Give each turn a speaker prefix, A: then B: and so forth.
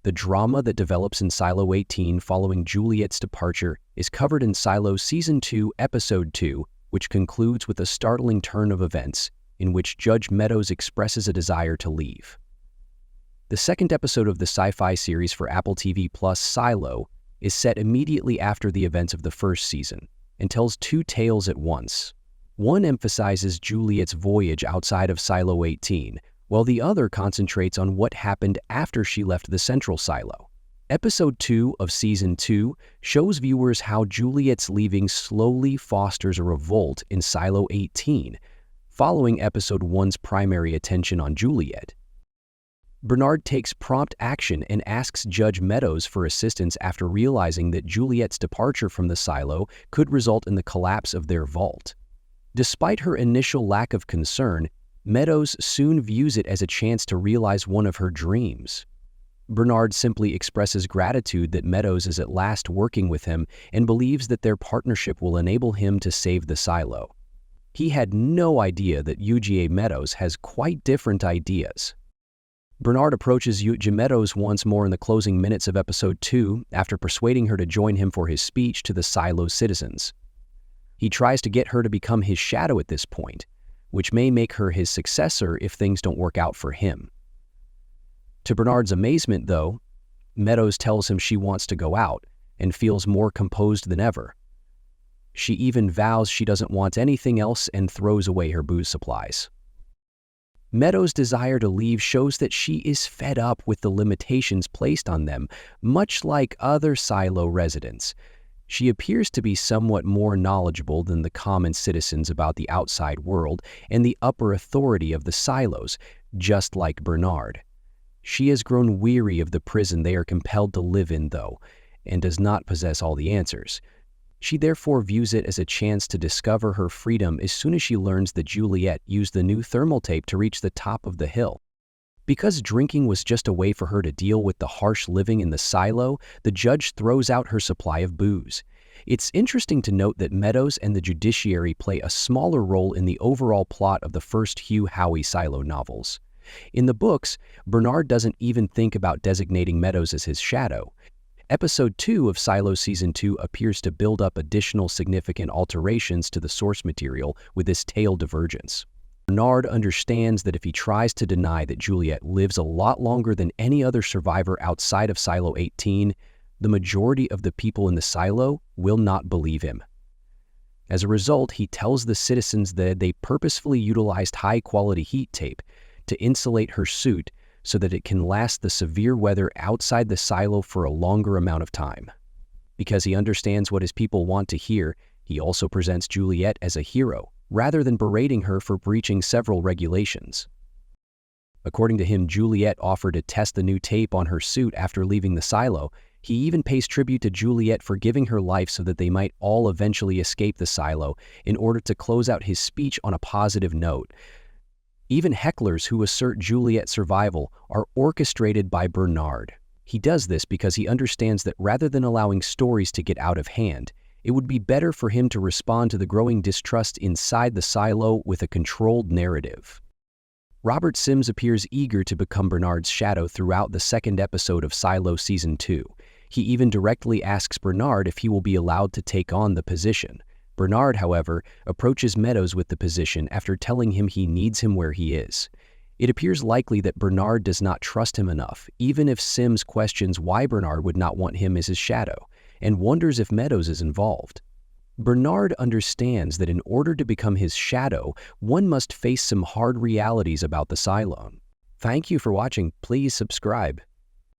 A: The drama that develops in Silo 18 following Juliette's departure is covered in Silo Season 2, Episode 2, which concludes with a startling turn of events in which Judge Meadows expresses a desire to leave. The second episode of the sci-fi series for Apple TV Plus, Silo, is set immediately after the events of the first season and tells two tales at once. One emphasizes Juliette's voyage outside of Silo 18, while the other concentrates on what happened after she left the central silo. Episode 2 of Season 2 shows viewers how Juliette's leaving slowly fosters a revolt in Silo 18, following Episode 1's primary attention on Juliette. Bernard takes prompt action and asks Judge Meadows for assistance after realizing that Juliette's departure from the silo could result in the collapse of their vault. Despite her initial lack of concern, Meadows soon views it as a chance to realize one of her dreams. Bernard simply expresses gratitude that Meadows is at last working with him and believes that their partnership will enable him to save the silo. He had no idea that Judge Meadows has quite different ideas. Bernard approaches Judge Meadows once more in the closing minutes of Episode 2 after persuading her to join him for his speech to the silo's citizens. He tries to get her to become his shadow at this point, which may make her his successor if things don't work out for him. To Bernard's amazement, though, Meadows tells him she wants to go out and feels more composed than ever. She even vows she doesn't want anything else and throws away her booze supplies. Meadows' desire to leave shows that she is fed up with the limitations placed on them, much like other silo residents. She appears to be somewhat more knowledgeable than the common citizens about the outside world and the upper authority of the silos, just like Bernard. She has grown weary of the prison they are compelled to live in, though, and does not possess all the answers. She therefore views it as a chance to discover her freedom as soon as she learns that Juliette used the new thermal tape to reach the top of the hill. Because drinking was just a way for her to deal with the harsh living in the silo, the judge throws out her supply of booze. It's interesting to note that Meadows and the judiciary play a smaller role in the overall plot of the first Hugh Howey silo novels. In the books, Bernard doesn't even think about designating Meadows as his shadow. Episode 2 of Silo Season 2 appears to build up additional significant alterations to the source material with this tale divergence. Bernard understands that if he tries to deny that Juliette lives a lot longer than any other survivor outside of Silo 18, the majority of the people in the silo will not believe him. As a result, he tells the citizens that they purposefully utilized high-quality heat tape to insulate her suit so that it can last the severe weather outside the silo for a longer amount of time. Because he understands what his people want to hear, he also presents Juliette as a hero, rather than berating her for breaching several regulations. According to him, Juliette offered to test the new tape on her suit after leaving the silo. He even pays tribute to Juliette for giving her life so that they might all eventually escape the silo in order to close out his speech on a positive note. Even hecklers who assert Juliette's survival are orchestrated by Bernard. He does this because he understands that rather than allowing stories to get out of hand, it would be better for him to respond to the growing distrust inside the silo with a controlled narrative. Robert Sims appears eager to become Bernard's shadow throughout the second episode of Silo Season 2. He even directly asks Bernard if he will be allowed to take on the position. Bernard, however, approaches Meadows with the position after telling him he needs him where he is. It appears likely that Bernard does not trust him enough, even if Sims questions why Bernard would not want him as his shadow, and wonders if Meadows is involved. Bernard understands that in order to become his shadow, one must face some hard realities about the silo. Thank you for watching. Please subscribe.